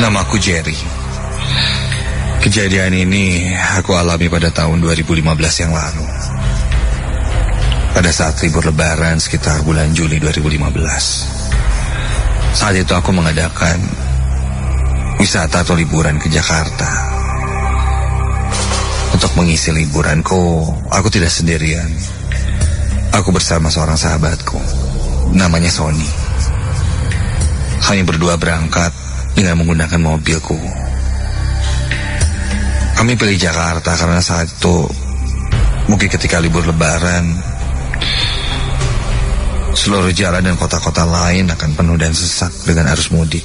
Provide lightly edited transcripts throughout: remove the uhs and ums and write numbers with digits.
Namaku Jerry. Kejadian ini aku alami pada tahun 2015 yang lalu. Pada saat libur lebaran sekitar bulan Juli 2015. Saat itu aku mengadakan wisata atau liburan ke Jakarta. Untuk mengisi liburanku, aku tidak sendirian. Aku bersama seorang sahabatku, namanya Sony. Kami berdua berangkat dengan menggunakan mobilku. Kami pilih Jakarta karena saat itu mungkin ketika libur lebaran, seluruh jalan dan kota-kota lain akan penuh dan sesak dengan arus mudik.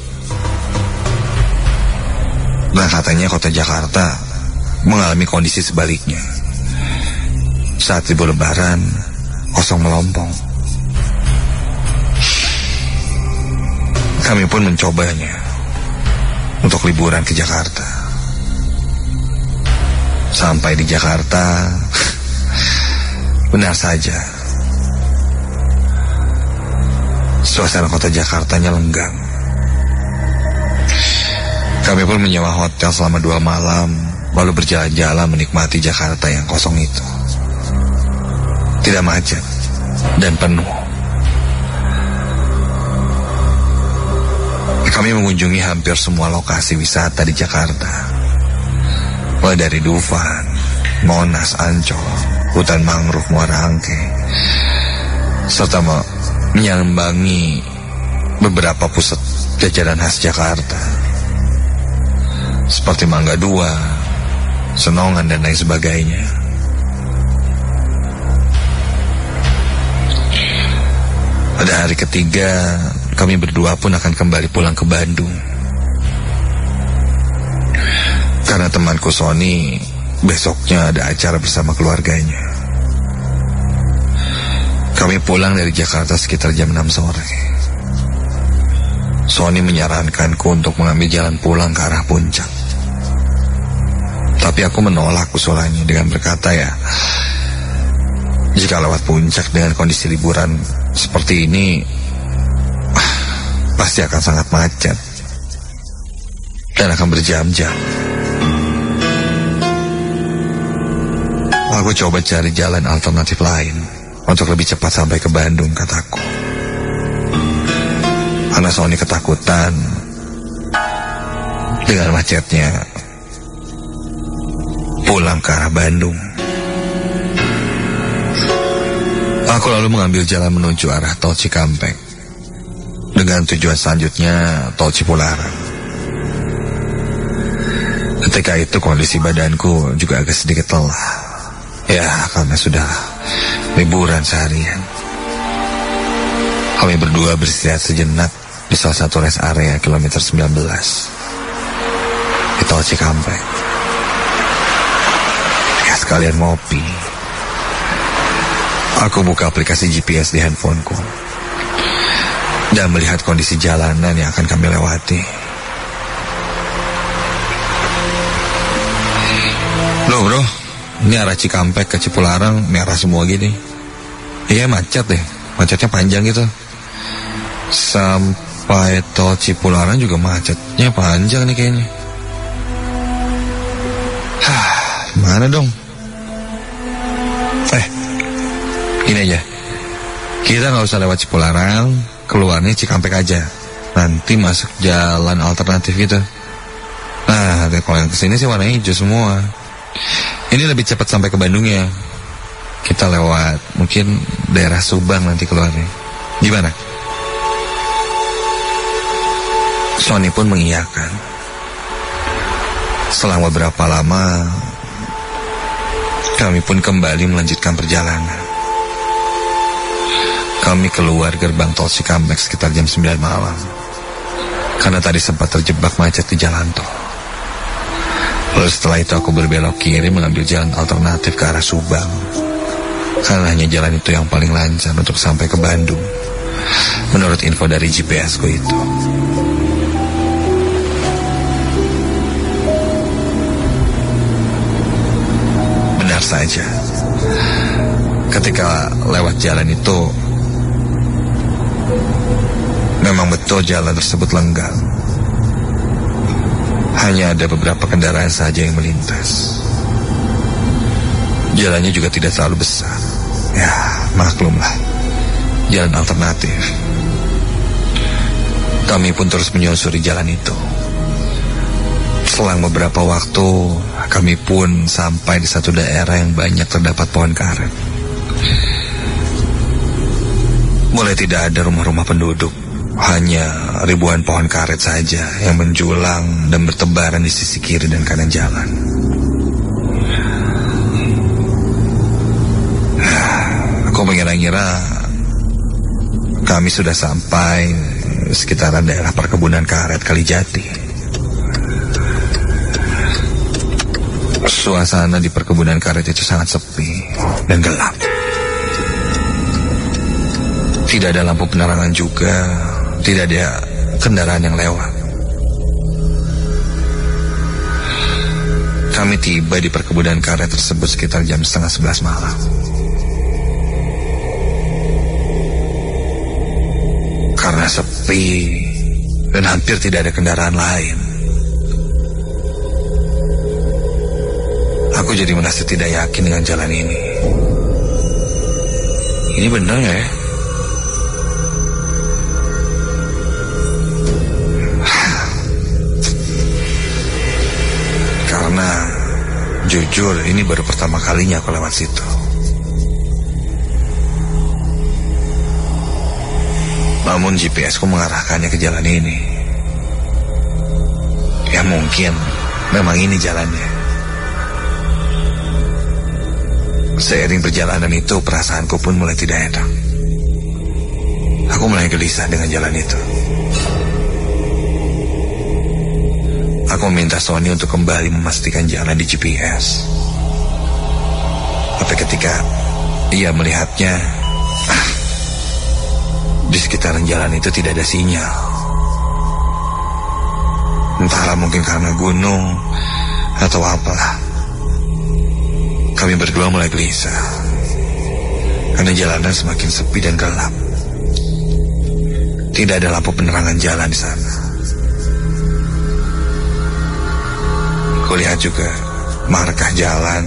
Dan katanya kota Jakarta mengalami kondisi sebaliknya. Saat libur lebaran, kosong melompong. Kami pun mencobanya untuk liburan ke Jakarta. Sampai di Jakarta, benar saja, suasana kota Jakartanya lenggang. Kami pun menyewa hotel selama 2 malam, lalu berjalan-jalan menikmati Jakarta yang kosong itu. Tidak macet dan penuh. Kami mengunjungi hampir semua lokasi wisata di Jakarta. Mulai dari Dufan, Monas, Ancol, hutan mangrove Muara Angke, serta menyambangi beberapa pusat jajanan khas Jakarta seperti Mangga 2, Senongan dan lain sebagainya. Pada hari ketiga, kami berdua pun akan kembali pulang ke Bandung. Karena temanku Sony besoknya ada acara bersama keluarganya. Kami pulang dari Jakarta sekitar jam 6 sore. Sony menyarankanku untuk mengambil jalan pulang ke arah puncak. Tapi aku menolak usulannya dengan berkata, jika lewat puncak dengan kondisi liburan seperti ini, pasti akan sangat macet dan akan berjam-jam. Aku coba cari jalan alternatif lain untuk lebih cepat sampai ke Bandung, kataku. Karena Sony ketakutan dengan macetnya pulang ke arah Bandung. Aku lalu mengambil jalan menuju arah tol Cikampek dengan tujuan selanjutnya tol Cipularang. Ketika itu kondisi badanku juga agak sedikit lelah. Ya, karena sudah liburan seharian. Kami berdua beristirahat sejenak di salah satu rest area kilometer 19 di tol Cikampek. Ya, sekalian ngopi. Aku buka aplikasi GPS di handphoneku dan melihat kondisi jalanan yang akan kami lewati. Loh bro, ini arah Cikampek ke Cipularang merah semua gini. Iya macet deh, macetnya panjang gitu. Sampai tol Cipularang juga macetnya panjang nih kayaknya. Mana dong? Ini aja, kita gak usah lewat Cipularang, keluarnya Cikampek aja. Nanti masuk jalan alternatif gitu. Nah, kalau yang kesini sih warna hijau semua. Ini lebih cepat sampai ke Bandungnya. Kita lewat mungkin daerah Subang nanti keluarnya. Gimana? Sony pun mengiyakan. Selang beberapa lama, kami pun kembali melanjutkan perjalanan. Kami keluar gerbang tol Cikampek sekitar jam 9 malam. Karena tadi sempat terjebak macet di jalan tol. Lalu setelah itu aku berbelok kiri mengambil jalan alternatif ke arah Subang. Karena hanya jalan itu yang paling lancar untuk sampai ke Bandung, menurut info dari GPS ku itu. Benar saja, ketika lewat jalan itu, memang betul jalan tersebut lenggang. Hanya ada beberapa kendaraan saja yang melintas. Jalannya juga tidak terlalu besar. Ya, maklumlah, jalan alternatif. Kami pun terus menyusuri jalan itu. Selang beberapa waktu, kami pun sampai di satu daerah yang banyak terdapat pohon karet. Mulai tidak ada rumah-rumah penduduk, hanya ribuan pohon karet saja yang menjulang dan bertebaran di sisi kiri dan kanan jalan. Aku mengira-ngira kami sudah sampai sekitaran daerah perkebunan karet Kalijati. Suasana di perkebunan karet itu sangat sepi dan gelap. Tidak ada lampu penerangan juga, tidak ada kendaraan yang lewat. Kami tiba di perkebunan karet tersebut sekitar jam 10:30 malam. Karena sepi dan hampir tidak ada kendaraan lain, aku jadi merasa tidak yakin dengan jalan ini. Ini benar nggak ya? Karena jujur ini baru pertama kalinya aku lewat situ. Namun GPS ku mengarahkannya ke jalan ini. Ya mungkin memang ini jalannya. Seiring perjalanan itu, perasaanku pun mulai tidak enak. Aku mulai gelisah dengan jalan itu. Aku meminta Sony untuk kembali memastikan jalan di GPS. Tapi ketika ia melihatnya, di sekitaran jalan itu tidak ada sinyal. Entahlah, mungkin karena gunung atau apalah. Kami berdua mulai gelisah karena jalanan semakin sepi dan gelap. Tidak ada lampu penerangan jalan di sana. Kulihat juga markah jalan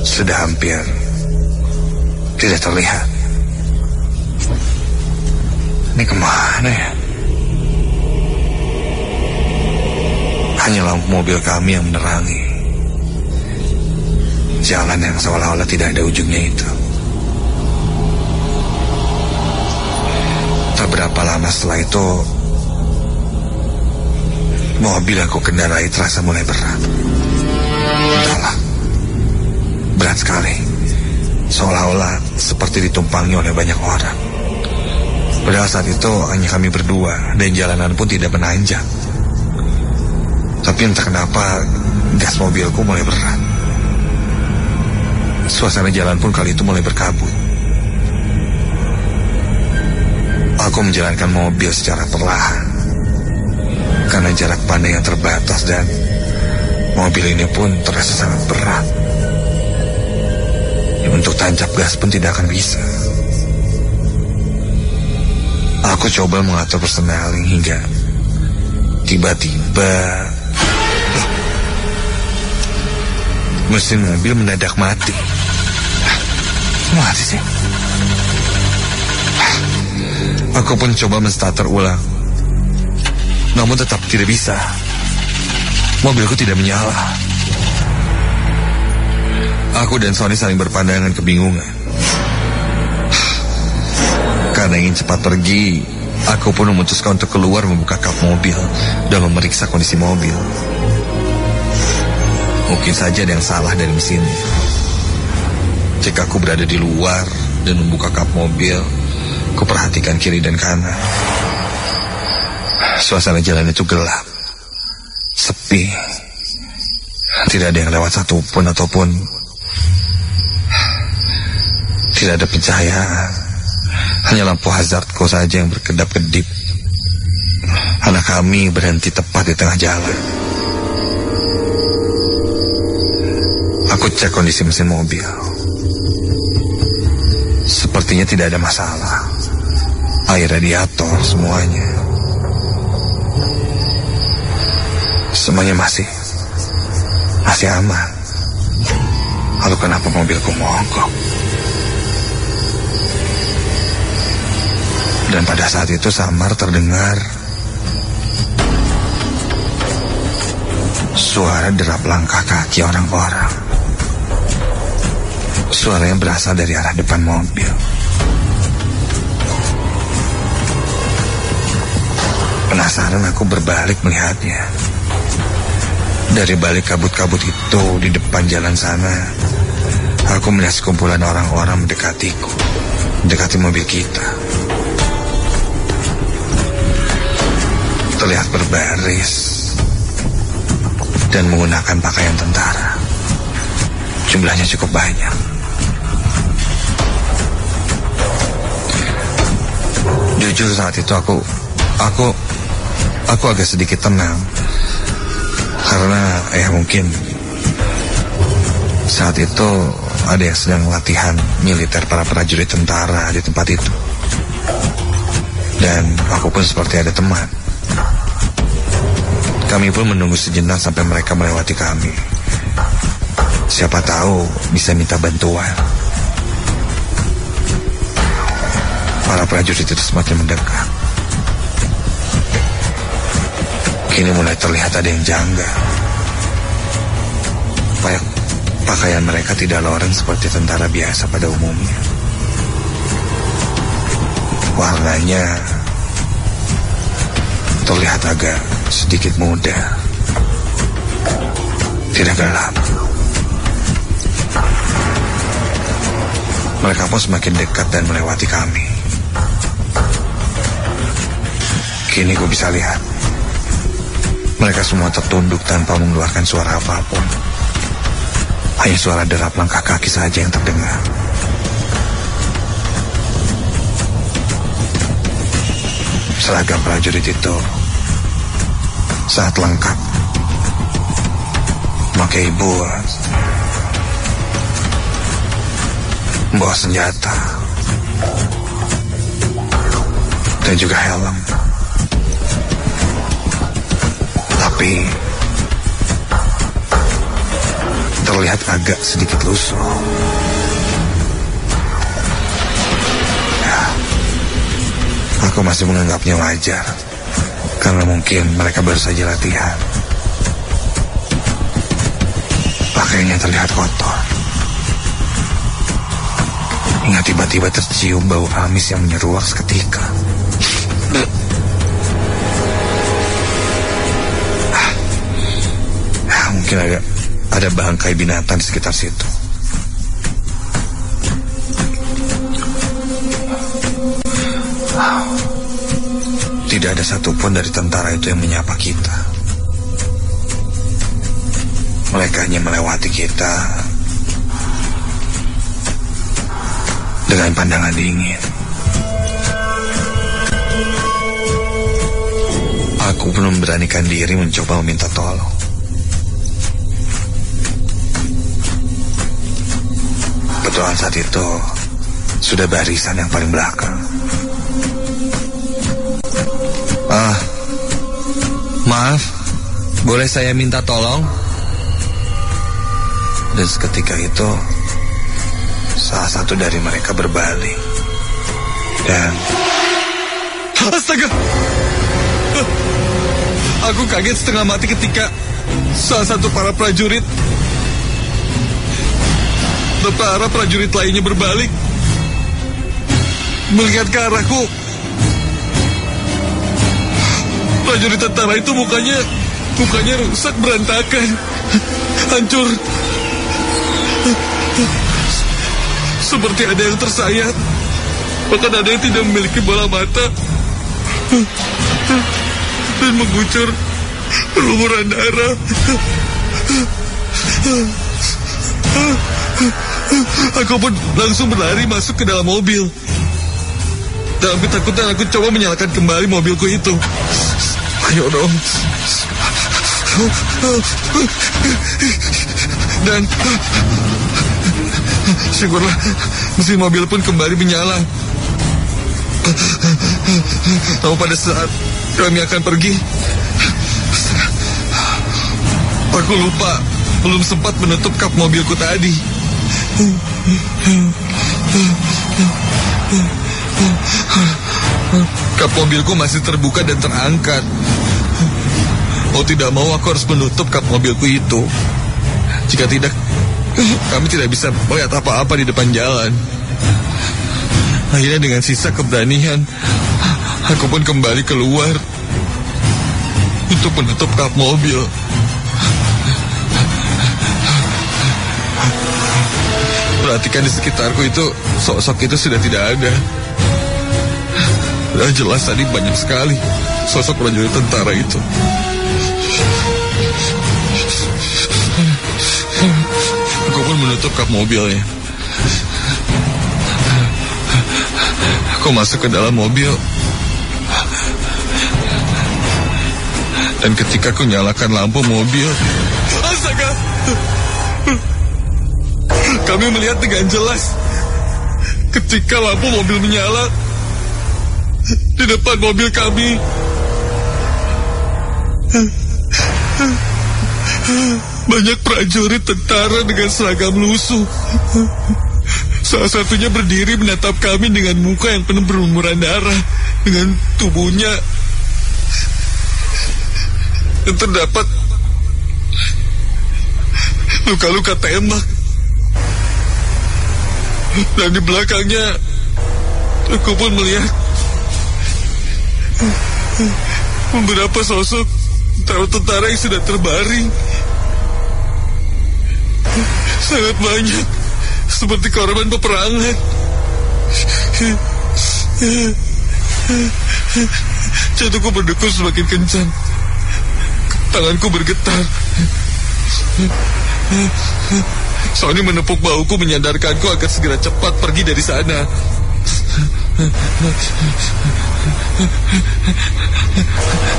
sudah hampir tidak terlihat. Ini kemana ya? Hanya lampu mobil kami yang menerangi jalan yang seolah-olah tidak ada ujungnya itu. Tak berapa lama setelah itu, mobil aku kendarai terasa mulai berat. Entahlah, berat sekali. Seolah-olah seperti ditumpangi oleh banyak orang. Padahal saat itu hanya kami berdua dan jalanan pun tidak menanjak. Tapi entah kenapa gas mobilku mulai berat. Suasana jalan pun kali itu mulai berkabut. Aku menjalankan mobil secara perlahan karena jarak pandang yang terbatas dan mobil ini pun terasa sangat berat. Untuk tancap gas pun tidak akan bisa. Aku coba mengatur persneling hingga tiba-tiba mesin mobil mendadak mati. Mati sih. Aku pun coba menstarter ulang, namun tetap tidak bisa. Mobilku tidak menyala. Aku dan Sony saling berpandangan kebingungan. Karena ingin cepat pergi, aku pun memutuskan untuk keluar membuka kap mobil dan memeriksa kondisi mobil. Mungkin saja ada yang salah dari mesinnya. Jika aku berada di luar dan membuka kap mobil, aku perhatikan kiri dan kanan. Suasana jalan itu gelap, sepi. Tidak ada yang lewat satupun ataupun tidak ada pencahayaan. Hanya lampu hazardku saja yang berkedap-kedip. Anak kami berhenti tepat di tengah jalan. Aku cek kondisi mesin mobil. Sepertinya tidak ada masalah. Air radiator semuanya. semuanya masih aman. Lalu kenapa mobilku mogok? Dan pada saat itu samar terdengar suara derap langkah kaki orang-orang. Suaranya berasal dari arah depan mobil. Penasaran aku berbalik melihatnya. Dari balik kabut-kabut itu di depan jalan sana, aku melihat sekumpulan orang-orang mendekati mobil kita. Terlihat berbaris dan menggunakan pakaian tentara. Jumlahnya cukup banyak. Jujur saat itu aku agak sedikit tenang. Karena mungkin saat itu ada yang sedang latihan militer para prajurit tentara di tempat itu. Dan aku pun seperti ada teman. Kami pun menunggu sejenak sampai mereka melewati kami. Siapa tahu bisa minta bantuan. Para prajurit itu semakin mendekat. Kini mulai terlihat ada yang janggal. Pakaian mereka tidak loreng seperti tentara biasa pada umumnya. Warnanya terlihat agak sedikit muda, tidak gelap. Mereka pun semakin dekat dan melewati kami. Kini gue bisa lihat mereka semua tertunduk tanpa mengeluarkan suara apapun. Hanya suara derap langkah kaki saja yang terdengar. Seragam prajurit itu sangat lengkap. Memakai buat, membawa senjata, dan juga helm. Tapi terlihat agak sedikit lusuh. Ya, aku masih menganggapnya wajar, karena mungkin mereka baru saja latihan. Pakaiannya terlihat kotor. Hingga tiba-tiba tercium bau amis yang menyeruak seketika. Mungkin ada bangkai binatang di sekitar situ. Tidak ada satupun dari tentara itu yang menyapa kita. Mereka hanya melewati kita dengan pandangan dingin. Aku belum memberanikan diri mencoba meminta tolong. Kebetulan saat itu sudah barisan yang paling belakang. Maaf, boleh saya minta tolong? Dan seketika itu salah satu dari mereka berbalik dan astaga! Aku kaget setengah mati ketika salah satu para prajurit lainnya berbalik melihat ke arahku. Prajurit tentara itu mukanya rusak, berantakan, hancur, seperti ada yang tersayat, bahkan ada yang tidak memiliki bola mata dan mengucur berlumuran darah. Aku pun langsung berlari masuk ke dalam mobil. Dalam ketakutan aku coba menyalakan kembali mobilku itu. Ayo dong. Dan syukurlah mesin mobil pun kembali menyala. Namun pada saat kami akan pergi, Aku lupa, belum sempat menutup kap mobilku tadi. Kap mobilku masih terbuka dan terangkat. Mau tidak mau aku harus menutup kap mobilku itu. Jika tidak, kami tidak bisa melihat apa-apa di depan jalan. Akhirnya dengan sisa keberanian, aku pun kembali keluar untuk menutup kap mobil. Perhatikan di sekitarku itu, sosok itu sudah tidak ada. Sudah jelas tadi banyak sekali sosok prajurit tentara itu. Aku pun menutup kap mobilnya. Aku masuk ke dalam mobil. Dan ketika aku nyalakan lampu mobil, astaga! Kami melihat dengan jelas ketika lampu mobil menyala di depan mobil kami. Banyak prajurit tentara dengan seragam lusuh. Salah satunya berdiri menatap kami dengan muka yang penuh berlumuran darah, dengan tubuhnya yang terdapat luka-luka tembak. Dan di belakangnya aku pun melihat beberapa sosok tentara yang sudah terbaring. Sangat banyak, seperti korban peperangan. Jantungku berdegup semakin kencang. Tanganku bergetar. Sony menepuk bahuku menyadarkanku agar segera cepat pergi dari sana.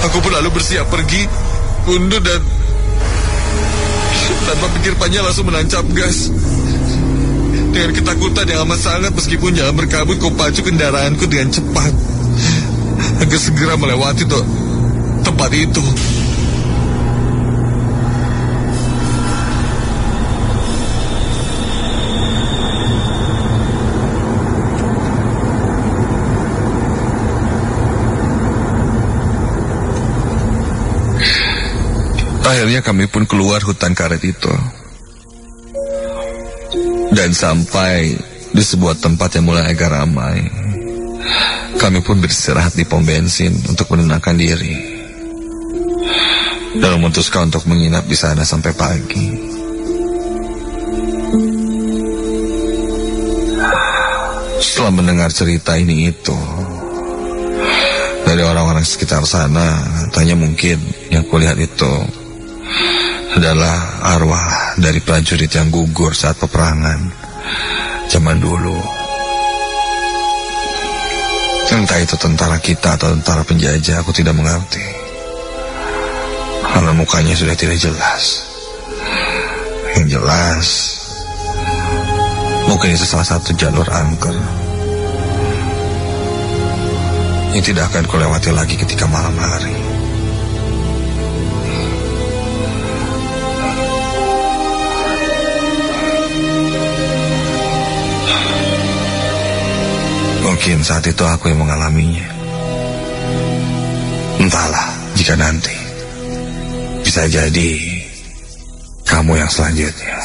Aku pun lalu bersiap pergi, mundur dan tanpa pikir panjang langsung menancap gas. Dengan ketakutan yang amat sangat, meskipun jalan berkabut, ku pacu kendaraanku dengan cepat agar segera melewati tempat itu. Akhirnya kami pun keluar hutan karet itu dan sampai di sebuah tempat yang mulai agak ramai. Kami pun beristirahat di pom bensin untuk menenangkan diri dan memutuskan untuk menginap di sana sampai pagi. Setelah mendengar cerita ini itu dari orang-orang sekitar sana, katanya mungkin yang kulihat itu adalah arwah dari prajurit yang gugur saat peperangan zaman dulu. Entah itu tentara kita atau tentara penjajah, aku tidak mengerti. Karena mukanya sudah tidak jelas. Yang jelas, mungkin itu salah satu jalur angker yang tidak akan kulewati lagi ketika malam hari. Mungkin saat itu aku yang mengalaminya. Entahlah, jika nanti bisa jadi kamu yang selanjutnya.